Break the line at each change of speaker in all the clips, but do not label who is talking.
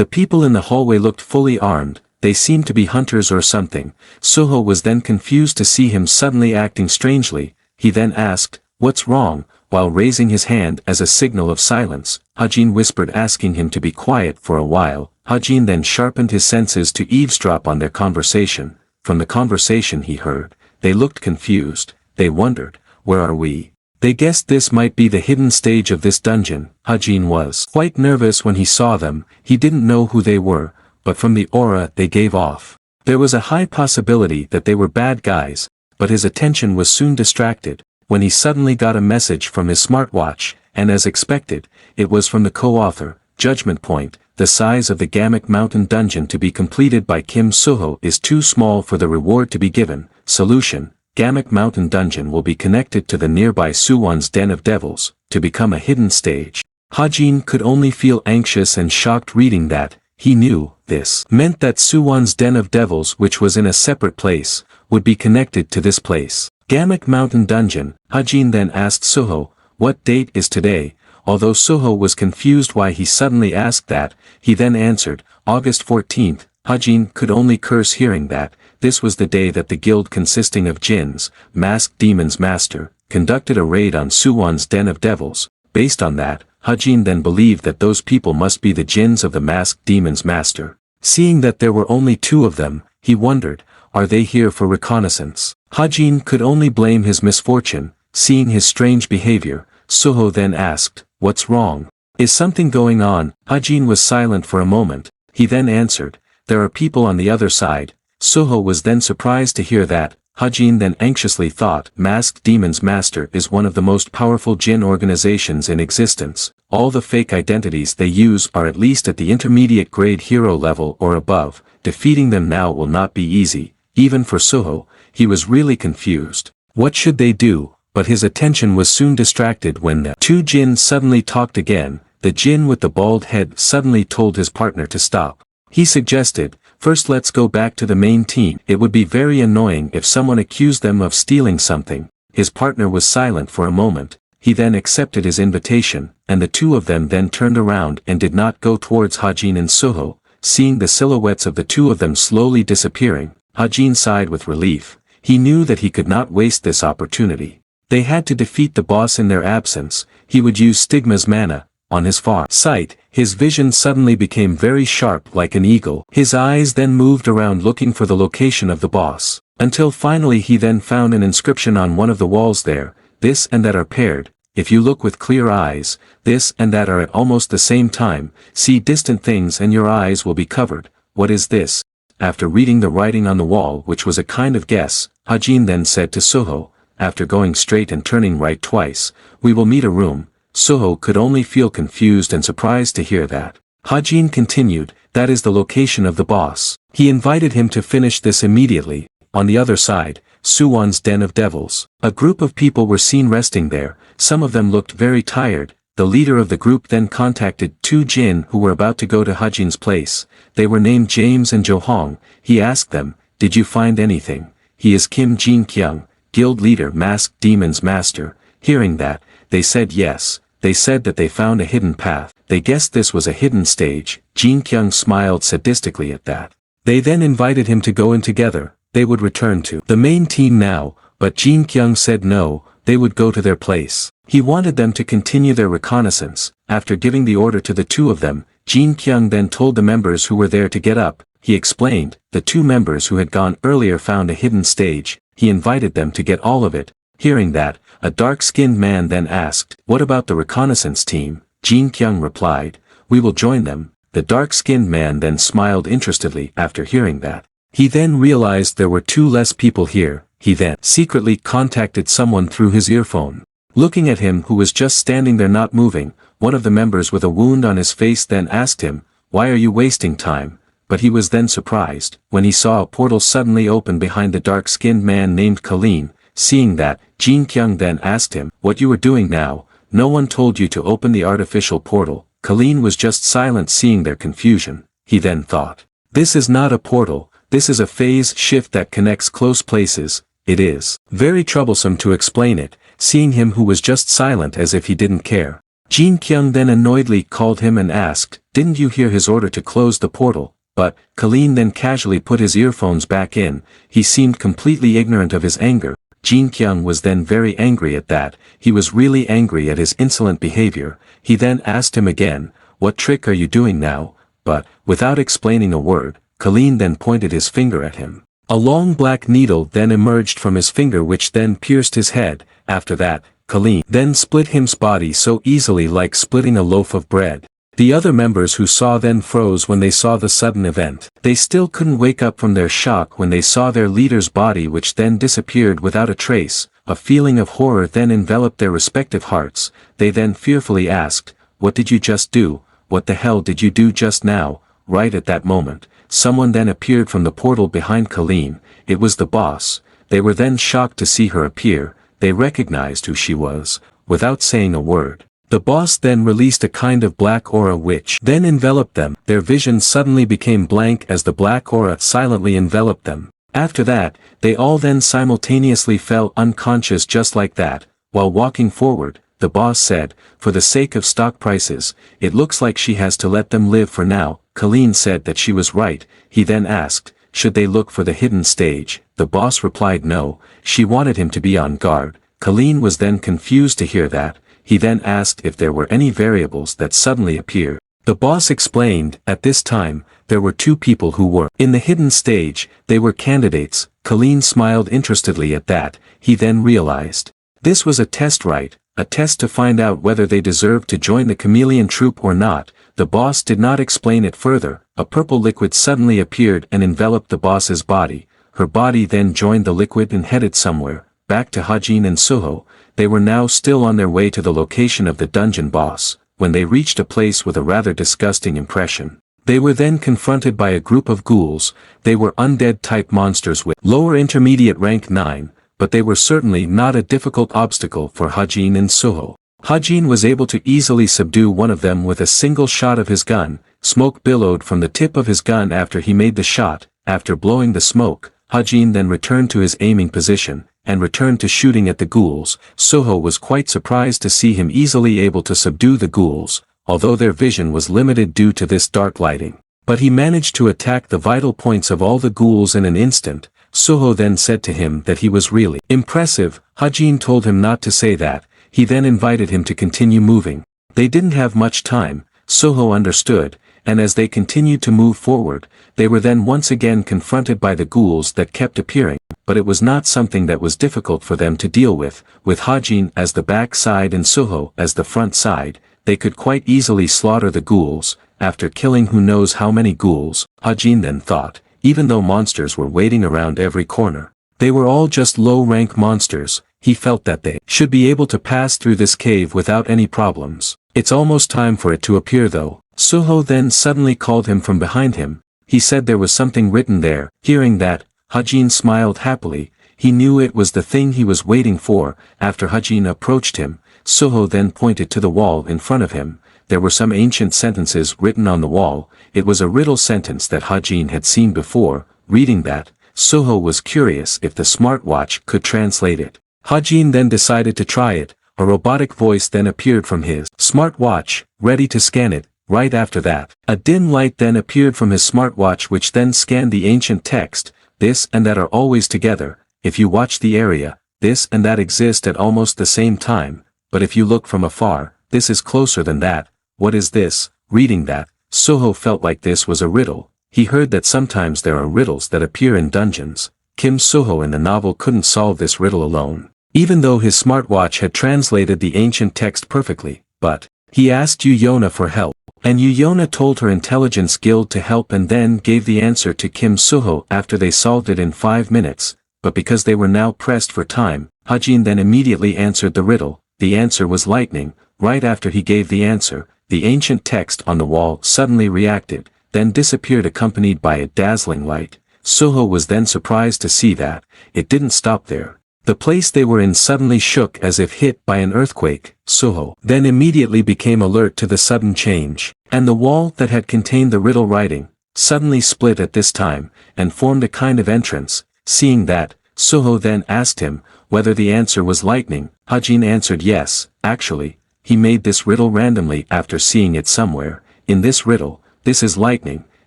The people in the hallway looked fully armed, they seemed to be hunters or something. Suho was then confused to see him suddenly acting strangely. He then asked, "What's wrong?" while raising his hand as a signal of silence. Hajin whispered asking him to be quiet for a while. Hajin then sharpened his senses to eavesdrop on their conversation. From the conversation he heard, they looked confused. They wondered, "Where are we?" They guessed this might be the hidden stage of this dungeon. Hajin was quite nervous when he saw them. He didn't know who they were, but from the aura they gave off, there was a high possibility that they were bad guys, but his attention was soon distracted, when he suddenly got a message from his smartwatch, and as expected, it was from the co-author. Judgment point: the size of the Gamak Mountain dungeon to be completed by Kim Suho is too small for the reward to be given. Solution: Gamak Mountain dungeon will be connected to the nearby Suwon's Den of Devils, to become a hidden stage. Hajin could only feel anxious and shocked reading that. He knew this meant that Suwon's Den of Devils, which was in a separate place, would be connected to this place. Gamak Mountain Dungeon. Hajin then asked Suho, "What date is today?" Although Suho was confused why he suddenly asked that, he then answered, "August 14th, Hajin could only curse hearing that. This was the day that the guild consisting of Jinns, masked demons master, conducted a raid on Suwon's Den of Devils. Based on that, Hajin then believed that those people must be the Jinns of the masked demons master. Seeing that there were only two of them, he wondered, are they here for reconnaissance? Hajin could only blame his misfortune. Seeing his strange behavior, Suho then asked, "What's wrong? Is something going on?" Hajin was silent for a moment. He then answered, "There are people on the other side." Suho was then surprised to hear that. Hajin then anxiously thought, Masked Demons Master is one of the most powerful Jinn organizations in existence. All the fake identities they use are at least at the intermediate grade hero level or above. Defeating them now will not be easy. Even for Suho, he was really confused. What should they do? But his attention was soon distracted when the two Jinn suddenly talked again. The Jinn with the bald head suddenly told his partner to stop. He suggested, "First let's go back to the main team. It would be very annoying if someone accused them of stealing something." His partner was silent for a moment. He then accepted his invitation, and the two of them then turned around and did not go towards Hajin and Suho. Seeing the silhouettes of the two of them slowly disappearing, Hajin sighed with relief. He knew that he could not waste this opportunity. They had to defeat the boss in their absence. He would use Stigma's mana. On his far sight, his vision suddenly became very sharp like an eagle. His eyes then moved around looking for the location of the boss, until finally he then found an inscription on one of the walls there. This and that are paired. If you look with clear eyes, this and that are at almost the same time. See distant things and your eyes will be covered. What is this? After reading the writing on the wall, which was a kind of guess, Hajin then said to Suho, after going straight and turning right twice, "We will meet a room." Suho could only feel confused and surprised to hear that. Hajin continued, "That is the location of the boss." He invited him to finish this immediately. On the other side, Suwon's Den of Devils. A group of people were seen resting there. Some of them looked very tired. The leader of the group then contacted two Jinn who were about to go to Hajin's place. They were named James and Johong. He asked them, "Did you find anything?" "He is Kim Jin Kyung, guild leader Masked Demons Master." Hearing that, they said yes. They said that they found a hidden path. They guessed this was a hidden stage. Jin Kyung smiled sadistically at that. They then invited him to go in together. They would return to the main team now, but Jin Kyung said no, they would go to their place. He wanted them to continue their reconnaissance. After giving the order to the two of them, Jin Kyung then told the members who were there to get up. He explained, the two members who had gone earlier found a hidden stage. He invited them to get all of it. Hearing that, a dark-skinned man then asked, "What about the reconnaissance team?" Jin Kyung replied, "We will join them." The dark-skinned man then smiled interestedly after hearing that. He then realized there were two less people here. He then secretly contacted someone through his earphone. Looking at him who was just standing there not moving, one of the members with a wound on his face then asked him, "Why are you wasting time?" But he was then surprised, when he saw a portal suddenly open behind the dark-skinned man named Colleen. Seeing that, Jin Kyung then asked him, "What you are doing now? No one told you to open the artificial portal." Colleen was just silent seeing their confusion. He then thought, "This is not a portal, this is a phase shift that connects close places. It is very troublesome to explain it." Seeing him who was just silent as if he didn't care. Jin Kyung then annoyedly called him and asked, "Didn't you hear his order to close the portal?" But Colleen then casually put his earphones back in. He seemed completely ignorant of his anger. Jin Kyung was then very angry at that. He was really angry at his insolent behavior. He then asked him again, "What trick are you doing now?" But, without explaining a word, Colleen then pointed his finger at him. A long black needle then emerged from his finger which then pierced his head. After that, Colleen then split him's body so easily like splitting a loaf of bread. The other members who saw then froze when they saw the sudden event. They still couldn't wake up from their shock when they saw their leader's body which then disappeared without a trace. A feeling of horror then enveloped their respective hearts. They then fearfully asked, "What did you just do? What the hell did you do just now?" Right at that moment, someone then appeared from the portal behind Colleen. It was the boss. They were then shocked to see her appear. They recognized who she was, without saying a word. The boss then released a kind of black aura which then enveloped them. Their vision suddenly became blank as the black aura silently enveloped them. After that, they all then simultaneously fell unconscious just like that. While walking forward, the boss said, "For the sake of stock prices, it looks like she has to let them live for now." Colleen said that she was right. He then asked, should they look for the hidden stage? The boss replied no. She wanted him to be on guard. Colleen was then confused to hear that. He then asked if there were any variables that suddenly appeared. The boss explained, at this time, there were two people who were in the hidden stage. They were candidates. Colleen smiled interestedly at that. He then realized. This was a test, right? A test to find out whether they deserved to join the chameleon troupe or not. The boss did not explain it further. A purple liquid suddenly appeared and enveloped the boss's body. Her body then joined the liquid and headed somewhere, back to Hajin and Suho. They were now still on their way to the location of the dungeon boss, when they reached a place with a rather disgusting impression. They were then confronted by a group of ghouls. They were undead-type monsters with lower intermediate rank 9, but they were certainly not a difficult obstacle for Hajin and Suho. Hajin was able to easily subdue one of them with a single shot of his gun. Smoke billowed from the tip of his gun after he made the shot. After blowing the smoke, Hajin then returned to his aiming position, and returned to shooting at the ghouls. Suho was quite surprised to see him easily able to subdue the ghouls, although their vision was limited due to this dark lighting. But he managed to attack the vital points of all the ghouls in an instant. Suho then said to him that he was really impressive. Hajin told him not to say that. He then invited him to continue moving. They didn't have much time. Suho understood, and as they continued to move forward, they were then once again confronted by the ghouls that kept appearing, but it was not something that was difficult for them to deal with Hajin as the back side and Suho as the front side. They could quite easily slaughter the ghouls. After killing who knows how many ghouls, Hajin then thought, even though monsters were waiting around every corner, they were all just low-rank monsters. He felt that they should be able to pass through this cave without any problems. It's almost time for it to appear though. Suho then suddenly called him from behind him. He said there was something written there. Hearing that, Hajin smiled happily. He knew it was the thing he was waiting for. After Hajin approached him, Suho then pointed to the wall in front of him. There were some ancient sentences written on the wall. It was a riddle sentence that Hajin had seen before. Reading that, Suho was curious if the smartwatch could translate it. Hajin then decided to try it. A robotic voice then appeared from his smartwatch, ready to scan it. Right after that, a dim light then appeared from his smartwatch which then scanned the ancient text. This and that are always together. If you watch the area, this and that exist at almost the same time, but if you look from afar, this is closer than that. What is this? Reading that, Suho felt like this was a riddle. He heard that sometimes there are riddles that appear in dungeons. Kim Suho in the novel couldn't solve this riddle alone, even though his smartwatch had translated the ancient text perfectly, but he asked Yuyona for help, and Yuyona told her intelligence guild to help and then gave the answer to Kim Suho after they solved it in 5 minutes, but because they were now pressed for time, Hajin then immediately answered the riddle. The answer was lightning. Right after he gave the answer, the ancient text on the wall suddenly reacted, then disappeared accompanied by a dazzling light. Suho was then surprised to see that it didn't stop there. The place they were in suddenly shook as if hit by an earthquake. Suho then immediately became alert to the sudden change, and the wall that had contained the riddle writing suddenly split at this time, and formed a kind of entrance. Seeing that, Suho then asked him whether the answer was lightning. Hajin answered yes. Actually, he made this riddle randomly after seeing it somewhere. In this riddle, this is lightning,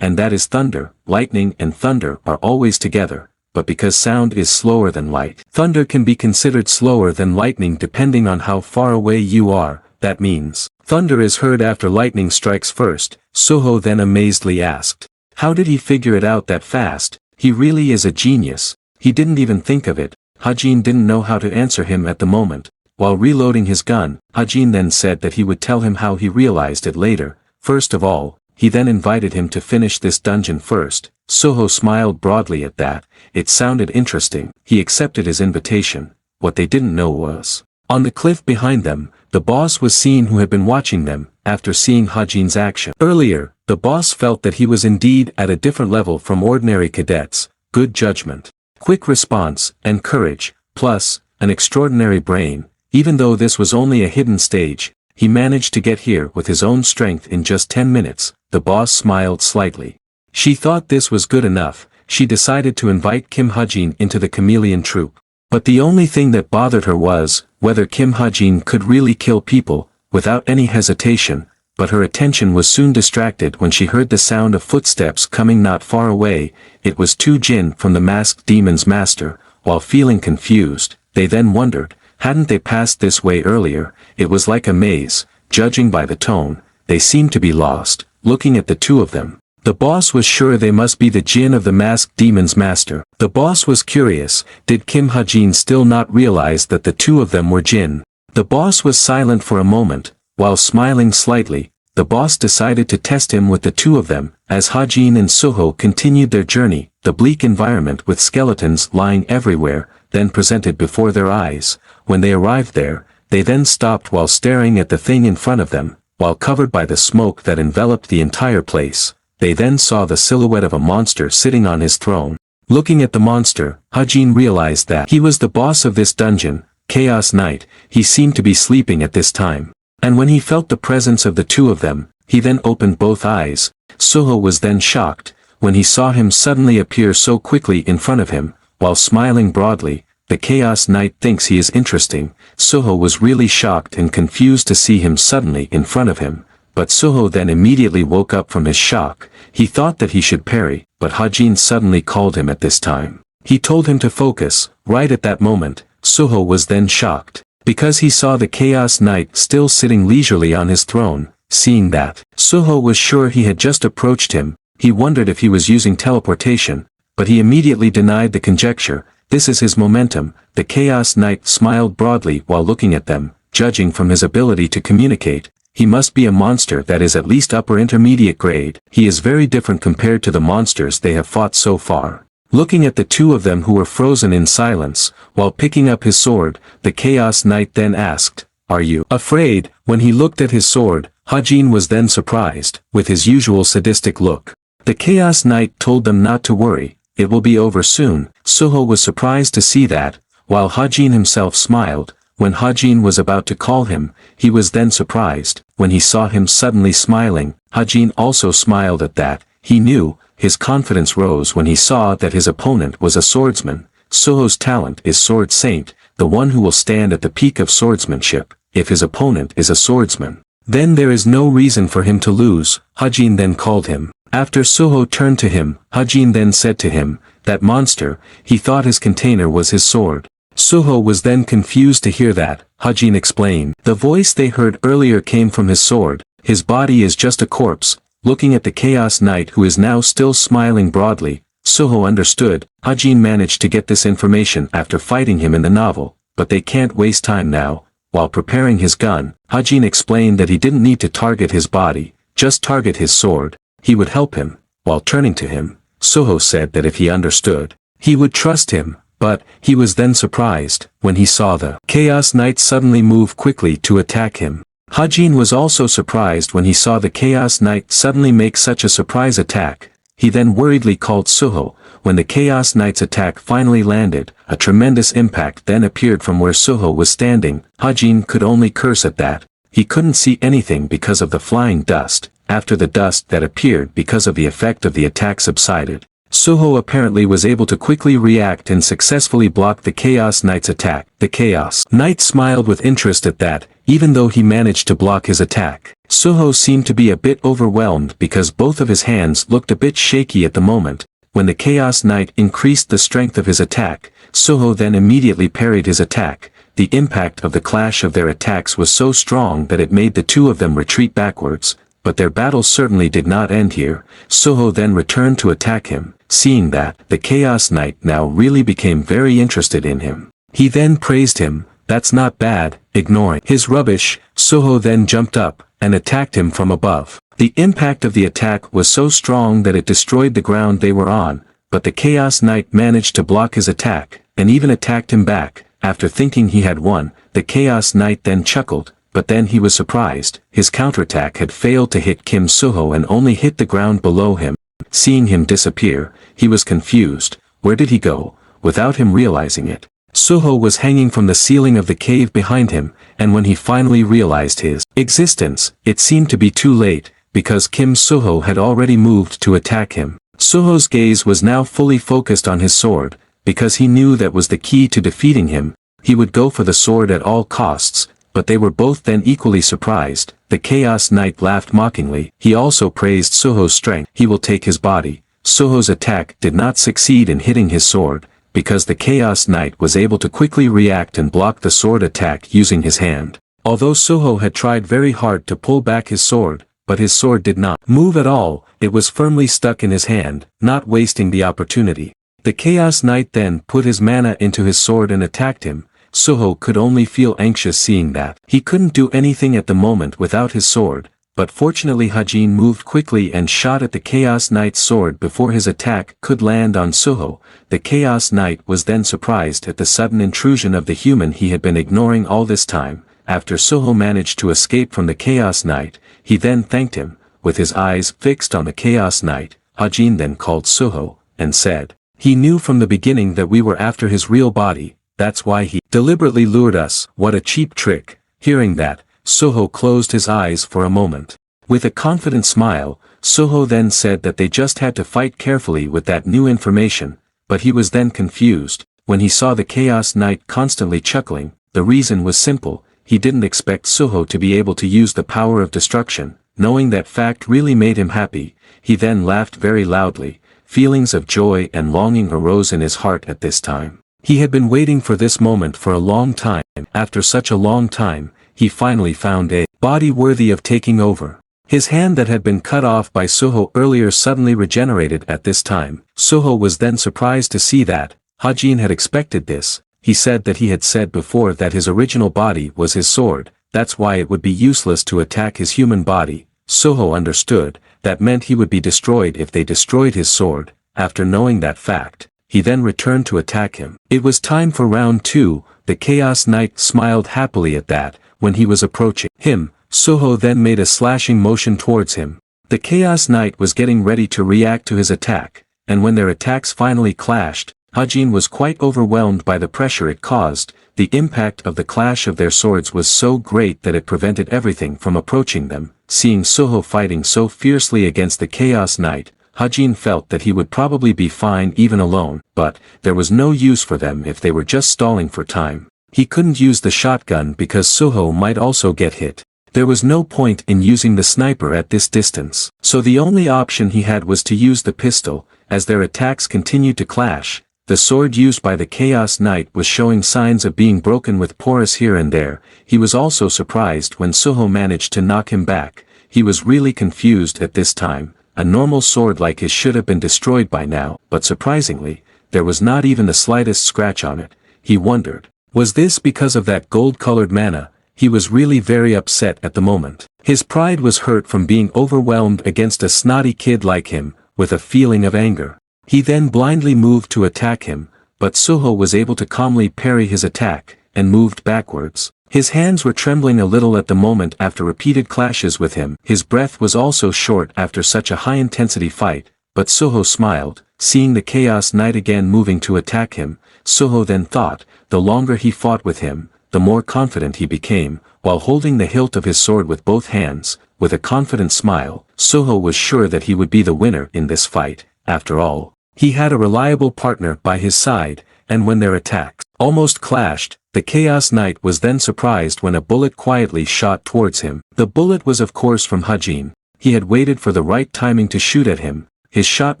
and that is thunder. Lightning and thunder are always together, but because sound is slower than light, thunder can be considered slower than lightning depending on how far away you are. That means, thunder is heard after lightning strikes first. Soho then amazedly asked, how did he figure it out that fast? He really is a genius. He didn't even think of it. Hajin didn't know how to answer him at the moment. While reloading his gun, Hajin then said that he would tell him how he realized it later. First of all, he then invited him to finish this dungeon first. Soho smiled broadly at that. It sounded interesting. He accepted his invitation. What they didn't know was, on the cliff behind them, the boss was seen who had been watching them. After seeing Hajin's action earlier, the boss felt that he was indeed at a different level from ordinary cadets. Good judgment, quick response, and courage, plus, an extraordinary brain. Even though this was only a hidden stage, he managed to get here with his own strength in just 10 minutes. The boss smiled slightly. She thought this was good enough. She decided to invite Kim Hajin into the chameleon troupe. But the only thing that bothered her was whether Kim Hajin could really kill people. Without any hesitation, but her attention was soon distracted when she heard the sound of footsteps coming not far away. It was two Jinn from the masked demon's master. While feeling confused, they then wondered, hadn't they passed this way earlier? It was like a maze. Judging by the tone, they seemed to be lost. Looking at the two of them, the boss was sure they must be the Jinn of the masked demon's master. The boss was curious, did Kim Hajin still not realize that the two of them were Jinn? The boss was silent for a moment. While smiling slightly, the boss decided to test him with the two of them. As Hajin and Soho continued their journey, the bleak environment with skeletons lying everywhere, then presented before their eyes. When they arrived there, they then stopped while staring at the thing in front of them. While covered by the smoke that enveloped the entire place, they then saw the silhouette of a monster sitting on his throne. Looking at the monster, Hajin realized that he was the boss of this dungeon, Chaos Knight. He seemed to be sleeping at this time. And when he felt the presence of the two of them, he then opened both eyes. Soho was then shocked, when he saw him suddenly appear so quickly in front of him. While smiling broadly, the Chaos Knight thinks he is interesting. Soho was really shocked and confused to see him suddenly in front of him. But Soho then immediately woke up from his shock. He thought that he should parry, but Hajin suddenly called him at this time. He told him to focus. Right at that moment, Soho was then shocked, because he saw the Chaos Knight still sitting leisurely on his throne. Seeing that, Soho was sure he had just approached him. He wondered if he was using teleportation, but he immediately denied the conjecture. This is his momentum. The Chaos Knight smiled broadly while looking at them. Judging from his ability to communicate, he must be a monster that is at least upper intermediate grade. He is very different compared to the monsters they have fought so far. Looking at the two of them who were frozen in silence, while picking up his sword, the Chaos Knight then asked, "Are you afraid?" When he looked at his sword, Hajin was then surprised, with his usual sadistic look. The Chaos Knight told them not to worry, it will be over soon. Soho was surprised to see that, while Hajin himself smiled. When Hajin was about to call him, he was then surprised. When he saw him suddenly smiling, Hajin also smiled at that. He knew, his confidence rose when he saw that his opponent was a swordsman. Soho's talent is Sword Saint, the one who will stand at the peak of swordsmanship. If his opponent is a swordsman, then there is no reason for him to lose. Hajin then called him. After Soho turned to him, Hajin then said to him, "That monster," he thought his container was his sword. Soho was then confused to hear that. Hajin explained, "The voice they heard earlier came from his sword. His body is just a corpse." Looking at the Chaos Knight who is now still smiling broadly, Soho understood. Hajin managed to get this information after fighting him in the novel, but they can't waste time now. While preparing his gun, Hajin explained that he didn't need to target his body, just target his sword. He would help him. While turning to him, Soho said that if he understood, he would trust him. But, he was then surprised, when he saw the Chaos Knight suddenly move quickly to attack him. Hajin was also surprised when he saw the Chaos Knight suddenly make such a surprise attack. He then worriedly called Soho. When the Chaos Knight's attack finally landed, a tremendous impact then appeared from where Soho was standing. Hajin could only curse at that. He couldn't see anything because of the flying dust. After the dust that appeared because of the effect of the attack subsided, Soho apparently was able to quickly react and successfully block the Chaos Knight's attack. The Chaos Knight smiled with interest at that, even though he managed to block his attack. Soho seemed to be a bit overwhelmed because both of his hands looked a bit shaky at the moment. When the Chaos Knight increased the strength of his attack, Soho then immediately parried his attack. The impact of the clash of their attacks was so strong that it made the two of them retreat backwards, but their battle certainly did not end here. Soho then returned to attack him. Seeing that, the Chaos Knight now really became very interested in him. He then praised him. "That's not bad." Ignoring his rubbish, Soho then jumped up and attacked him from above. The impact of the attack was so strong that it destroyed the ground they were on, but the Chaos Knight managed to block his attack, and even attacked him back. After thinking he had won, the Chaos Knight then chuckled, but then he was surprised. His counterattack had failed to hit Kim Soho and only hit the ground below him. Seeing him disappear, he was confused. Where did he go? Without him realizing it, Soho was hanging from the ceiling of the cave behind him, and when he finally realized his existence, it seemed to be too late, because Kim Soho had already moved to attack him. Soho's gaze was now fully focused on his sword, because he knew that was the key to defeating him. He would go for the sword at all costs, but they were both then equally surprised. The Chaos Knight laughed mockingly. He also praised Soho's strength. "He will take his body." Soho's attack did not succeed in hitting his sword, because the Chaos Knight was able to quickly react and block the sword attack using his hand. Although Soho had tried very hard to pull back his sword, but his sword did not move at all. It was firmly stuck in his hand, not wasting the opportunity. The Chaos Knight then put his mana into his sword and attacked him. Soho could only feel anxious seeing that. He couldn't do anything at the moment without his sword, but fortunately Hajin moved quickly and shot at the Chaos Knight's sword before his attack could land on Soho. The Chaos Knight was then surprised at the sudden intrusion of the human he had been ignoring all this time. After Soho managed to escape from the Chaos Knight, he then thanked him. With his eyes fixed on the Chaos Knight, Hajin then called Soho, and said, "He knew from the beginning that we were after his real body. That's why he deliberately lured us." What a cheap trick. Hearing that, Soho closed his eyes for a moment. With a confident smile, Soho then said that they just had to fight carefully with that new information, but he was then confused. When he saw the Chaos Knight constantly chuckling, the reason was simple. He didn't expect Soho to be able to use the power of destruction. Knowing that fact really made him happy. He then laughed very loudly. Feelings of joy and longing arose in his heart at this time. He had been waiting for this moment for a long time. After such a long time, he finally found a body worthy of taking over. His hand that had been cut off by Soho earlier suddenly regenerated at this time. Soho was then surprised to see that. Hajin had expected this. He said that he had said before that his original body was his sword. That's why it would be useless to attack his human body. Soho understood. That meant he would be destroyed if they destroyed his sword. After knowing that fact, he then returned to attack him. It was time for round 2. The Chaos Knight smiled happily at that. When he was approaching him, Soho then made a slashing motion towards him. The Chaos Knight was getting ready to react to his attack, and when their attacks finally clashed, Hajin was quite overwhelmed by the pressure it caused. The impact of the clash of their swords was so great that it prevented everything from approaching them. Seeing Soho fighting so fiercely against the Chaos Knight, Hajin felt that he would probably be fine even alone, but there was no use for them if they were just stalling for time. He couldn't use the shotgun because Soho might also get hit. There was no point in using the sniper at this distance. So the only option he had was to use the pistol. As their attacks continued to clash, the sword used by the Chaos Knight was showing signs of being broken with pores here and there. He was also surprised when Soho managed to knock him back. He was really confused at this time. A normal sword like his should have been destroyed by now, but surprisingly, there was not even the slightest scratch on it. He wondered, was this because of that gold-colored mana? He was really very upset at the moment. His pride was hurt from being overwhelmed against a snotty kid like him, with a feeling of anger. He then blindly moved to attack him, but Soho was able to calmly parry his attack, and moved backwards. His hands were trembling a little at the moment after repeated clashes with him. His breath was also short after such a high-intensity fight, but Soho smiled. Seeing the Chaos Knight again moving to attack him, Soho then thought, the longer he fought with him, the more confident he became. While holding the hilt of his sword with both hands, with a confident smile, Soho was sure that he would be the winner in this fight. After all, He had a reliable partner by his side, and when their attacks almost clashed, the Chaos Knight was then surprised when a bullet quietly shot towards him. The bullet was of course from Hajin. He had waited for the right timing to shoot at him. His shot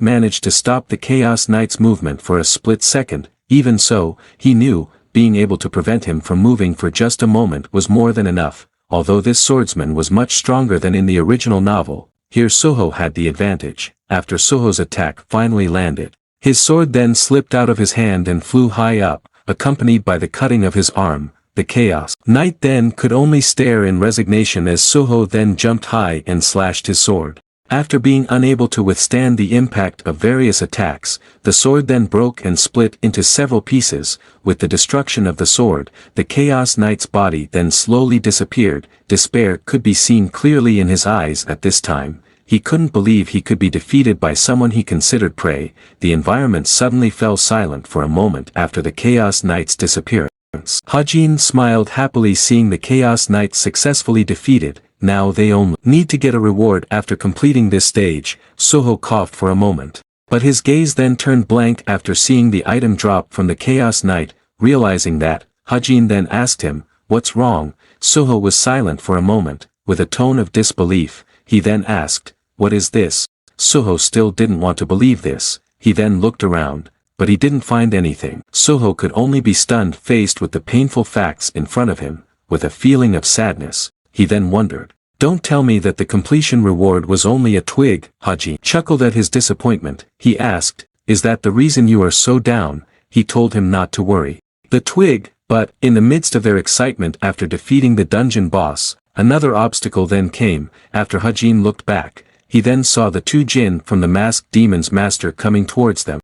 managed to stop the Chaos Knight's movement for a split second. Even so, he knew, being able to prevent him from moving for just a moment was more than enough. Although this swordsman was much stronger than in the original novel, here Soho had the advantage. After Soho's attack finally landed, his sword then slipped out of his hand and flew high up, accompanied by the cutting of his arm. The Chaos Knight then could only stare in resignation as Soho then jumped high and slashed his sword. After being unable to withstand the impact of various attacks, the sword then broke and split into several pieces. With the destruction of the sword, the Chaos Knight's body then slowly disappeared. Despair could be seen clearly in his eyes at this time. He couldn't believe he could be defeated by someone he considered prey. The environment suddenly fell silent for a moment after the Chaos Knight's disappearance. Hajin smiled happily seeing the Chaos Knight successfully defeated. Now they only need to get a reward after completing this stage. Soho coughed for a moment. But his gaze then turned blank after seeing the item drop from the Chaos Knight. Realizing that, Hajin then asked him, "What's wrong?" Soho was silent for a moment, with a tone of disbelief. He then asked, "What is this?" Soho still didn't want to believe this. He then looked around, but he didn't find anything. Soho could only be stunned faced with the painful facts in front of him. With a feeling of sadness, he then wondered, "Don't tell me that the completion reward was only a twig." Hajin chuckled at his disappointment. He asked, "Is that the reason you are so down?" He told him not to worry. The twig, but, in the midst of their excitement after defeating the dungeon boss, another obstacle then came. After Hajin looked back, he then saw the two Jinn from the masked demon's master coming towards them.